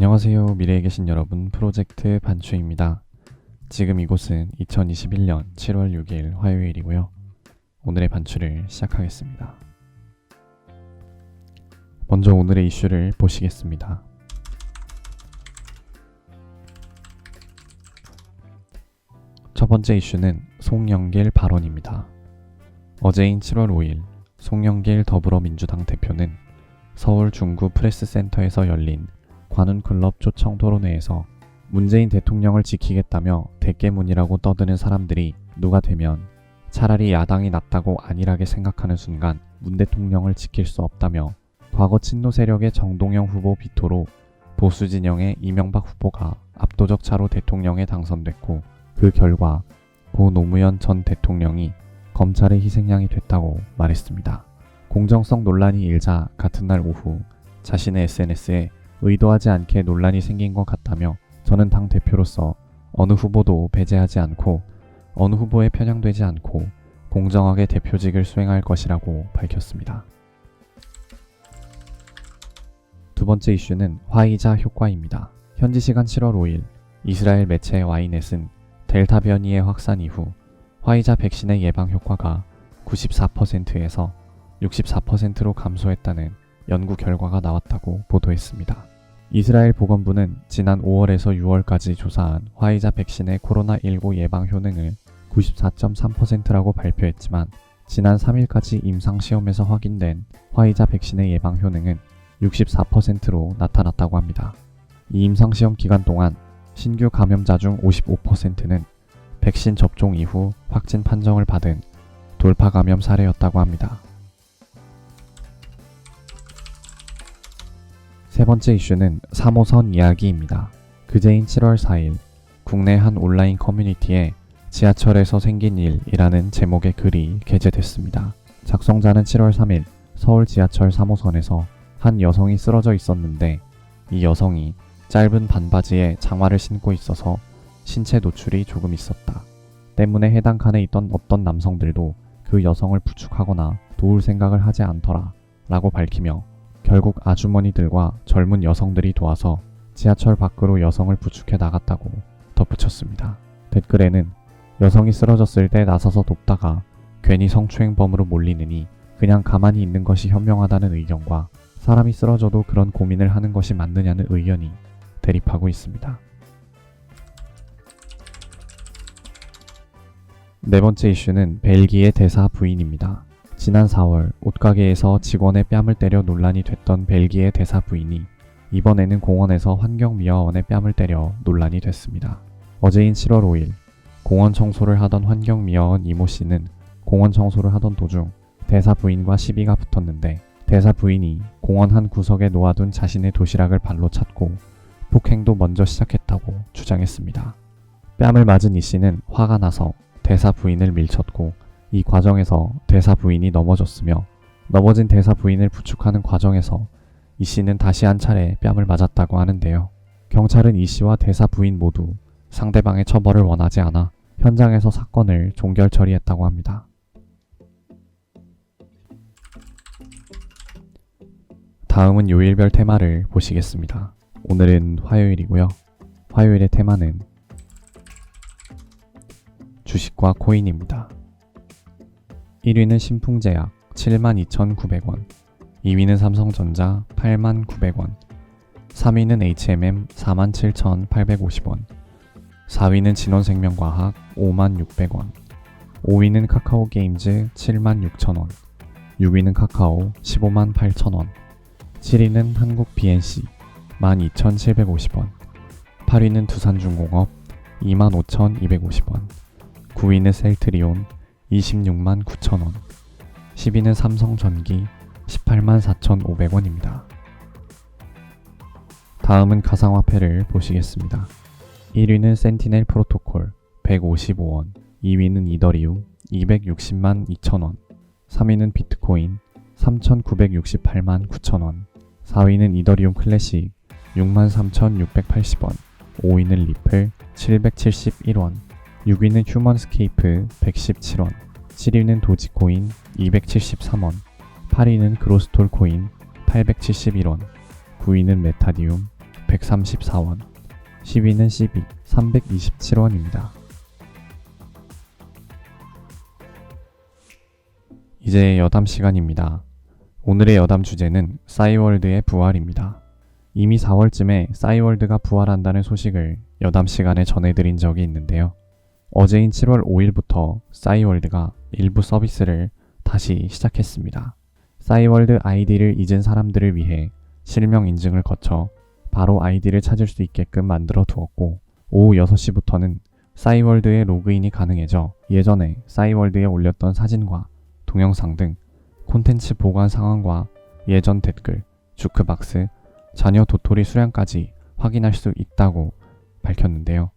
안녕하세요. 미래에 계신 여러분, 프로젝트 반추입니다. 지금 이곳은 2021년 7월 6일 화요일이고요. 오늘의 반추를 시작하겠습니다. 먼저 오늘의 이슈를 보시겠습니다. 첫 번째 이슈는 송영길 발언입니다. 어제인 7월 5일 송영길 더불어민주당 대표는 서울 중구 프레스센터에서 열린 관훈클럽 초청 토론회에서 문재인 대통령을 지키겠다며 대깨문이라고 떠드는 사람들이 누가 되면 차라리 야당이 낫다고 안일하게 생각하는 순간 문 대통령을 지킬 수 없다며 과거 친노 세력의 정동영 후보 비토로 보수 진영의 이명박 후보가 압도적 차로 대통령에 당선됐고 그 결과 고 노무현 전 대통령이 검찰의 희생양이 됐다고 말했습니다. 공정성 논란이 일자 같은 날 오후 자신의 SNS에 의도하지 않게 논란이 생긴 것 같다며 저는 당대표로서 어느 후보도 배제하지 않고 어느 후보에 편향되지 않고 공정하게 대표직을 수행할 것이라고 밝혔습니다. 두 번째 이슈는 화이자 효과입니다. 현지 시간 7월 5일 이스라엘 매체 와이넷은 델타 변이의 확산 이후 화이자 백신의 예방 효과가 94%에서 64%로 감소했다는 연구 결과가 나왔다고 보도했습니다. 이스라엘 보건부는 지난 5월에서 6월까지 조사한 화이자 백신의 코로나19 예방 효능을 94.3%라고 발표했지만 지난 3일까지 임상시험에서 확인된 화이자 백신의 예방 효능은 64%로 나타났다고 합니다. 이 임상시험 기간 동안 신규 감염자 중 55%는 백신 접종 이후 확진 판정을 받은 돌파 감염 사례였다고 합니다. 세 번째 이슈는 3호선 이야기입니다. 그제인 7월 4일 국내 한 온라인 커뮤니티에 지하철에서 생긴 일이라는 제목의 글이 게재됐습니다. 작성자는 7월 3일 서울 지하철 3호선에서 한 여성이 쓰러져 있었는데 이 여성이 짧은 반바지에 장화를 신고 있어서 신체 노출이 조금 있었다. 때문에 해당 칸에 있던 어떤 남성들도 그 여성을 부축하거나 도울 생각을 하지 않더라 라고 밝히며 결국 아주머니들과 젊은 여성들이 도와서 지하철 밖으로 여성을 부축해 나갔다고 덧붙였습니다. 댓글에는 여성이 쓰러졌을 때 나서서 돕다가 괜히 성추행범으로 몰리느니 그냥 가만히 있는 것이 현명하다는 의견과 사람이 쓰러져도 그런 고민을 하는 것이 맞느냐는 의견이 대립하고 있습니다. 네 번째 이슈는 벨기에 대사 부인입니다. 지난 4월 옷가게에서 직원의 뺨을 때려 논란이 됐던 벨기에 대사 부인이 이번에는 공원에서 환경미화원의 뺨을 때려 논란이 됐습니다. 어제인 7월 5일 공원 청소를 하던 환경미화원 이모 씨는 공원 청소를 하던 도중 대사 부인과 시비가 붙었는데 대사 부인이 공원 한 구석에 놓아둔 자신의 도시락을 발로 찼고 폭행도 먼저 시작했다고 주장했습니다. 뺨을 맞은 이 씨는 화가 나서 대사 부인을 밀쳤고 이 과정에서 대사 부인이 넘어졌으며 넘어진 대사 부인을 부축하는 과정에서 이 씨는 다시 한 차례 뺨을 맞았다고 하는데요. 경찰은 이 씨와 대사 부인 모두 상대방의 처벌을 원하지 않아 현장에서 사건을 종결 처리했다고 합니다. 다음은 요일별 테마를 보시겠습니다. 오늘은 화요일이고요. 화요일의 테마는 주식과 코인입니다. 1위는 신풍제약 72,900원, 2위는 삼성전자 89,000원, 3위는 HMM 47,850원, 4위는 진원생명과학 56,000원, 5위는 카카오게임즈 76,000원, 6위는 카카오 158,000원, 7위는 한국 BNC 12,750원, 8위는 두산중공업 25,250원, 9위는 셀트리온 269,000원, 10위는 삼성전기 184,500원입니다. 다음은 가상화폐를 보시겠습니다. 1위는 센티넬 프로토콜 155원, 2위는 이더리움 260만 2천원, 3위는 비트코인 3,968만 9천원, 4위는 이더리움 클래식 63,680원, 5위는 리플 771원, 6위는 휴먼스케이프 117원, 7위는 도지코인 273원, 8위는 그로스톨코인 871원, 9위는 메타디움 134원, 10위는 CB 327원입니다. 이제 여담 시간입니다. 오늘의 여담 주제는 싸이월드의 부활입니다. 이미 4월쯤에 싸이월드가 부활한다는 소식을 여담 시간에 전해드린 적이 있는데요. 어제인 7월 5일부터 싸이월드가 일부 서비스를 다시 시작했습니다. 싸이월드 아이디를 잊은 사람들을 위해 실명 인증을 거쳐 바로 아이디를 찾을 수 있게끔 만들어 두었고, 오후 6시부터는 싸이월드의 로그인이 가능해져 예전에 싸이월드에 올렸던 사진과 동영상 등 콘텐츠 보관 상황과 예전 댓글, 주크박스, 자녀 도토리 수량까지 확인할 수 있다고 밝혔는데요.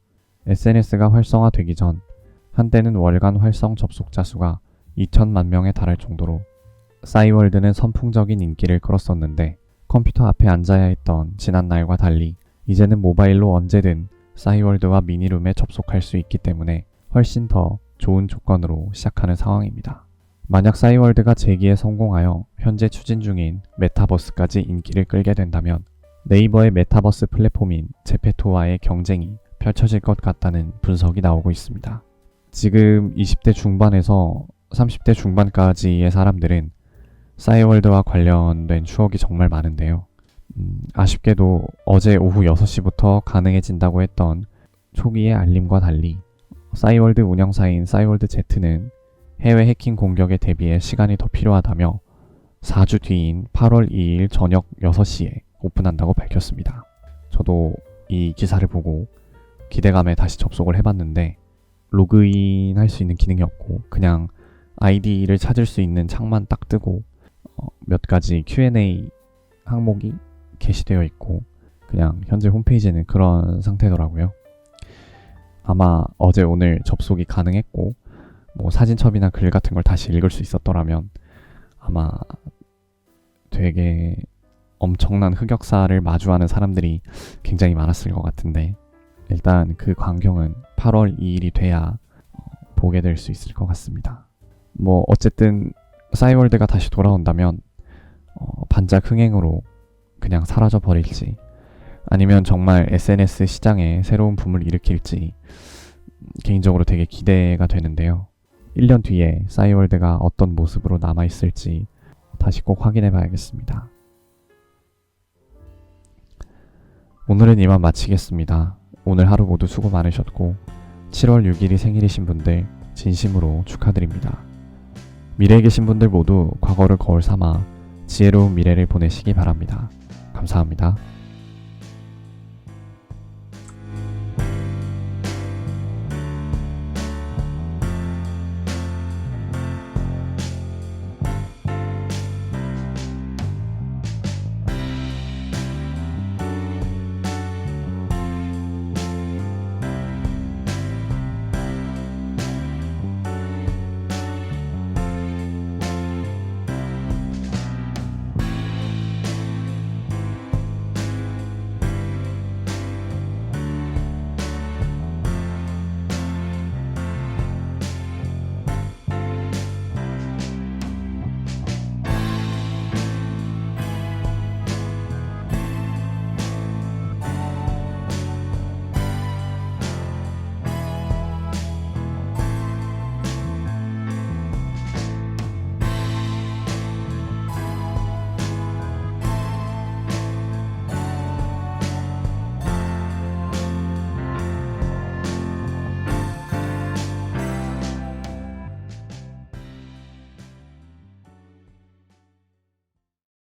SNS가 활성화되기 전 한때는 월간 활성 접속자 수가 2천만 명에 달할 정도로 싸이월드는 선풍적인 인기를 끌었었는데, 컴퓨터 앞에 앉아야 했던 지난날과 달리 이제는 모바일로 언제든 싸이월드와 미니룸에 접속할 수 있기 때문에 훨씬 더 좋은 조건으로 시작하는 상황입니다. 만약 싸이월드가 재기에 성공하여 현재 추진 중인 메타버스까지 인기를 끌게 된다면 네이버의 메타버스 플랫폼인 제페토와의 경쟁이 펼쳐질 것 같다는 분석이 나오고 있습니다. 지금 20대 중반에서 30대 중반까지의 사람들은 싸이월드와 관련된 추억이 정말 많은데요. 아쉽게도 어제 오후 6시부터 가능해진다고 했던 초기의 알림과 달리 싸이월드 운영사인 싸이월드 Z는 해외 해킹 공격에 대비해 시간이 더 필요하다며 4주 뒤인 8월 2일 저녁 6시에 오픈한다고 밝혔습니다. 저도 이 기사를 보고 기대감에 다시 접속을 해봤는데 로그인 할 수 있는 기능이 없고 그냥 아이디를 찾을 수 있는 창만 딱 뜨고 몇 가지 Q&A 항목이 게시되어 있고 그냥 현재 홈페이지는 그런 상태더라고요. 아마 어제 오늘 접속이 가능했고 뭐 사진첩이나 글 같은 걸 다시 읽을 수 있었더라면 아마 되게 엄청난 흑역사를 마주하는 사람들이 굉장히 많았을 것 같은데, 일단 그 광경은 8월 2일이 돼야 보게 될 수 있을 것 같습니다. 뭐 어쨌든 싸이월드가 다시 돌아온다면 반짝 흥행으로 그냥 사라져 버릴지 아니면 정말 SNS 시장에 새로운 붐을 일으킬지 개인적으로 되게 기대가 되는데요. 1년 뒤에 싸이월드가 어떤 모습으로 남아있을지 다시 꼭 확인해 봐야겠습니다. 오늘은 이만 마치겠습니다. 오늘 하루 모두 수고 많으셨고 7월 6일이 생일이신 분들 진심으로 축하드립니다. 미래에 계신 분들 모두 과거를 거울 삼아 지혜로운 미래를 보내시기 바랍니다. 감사합니다.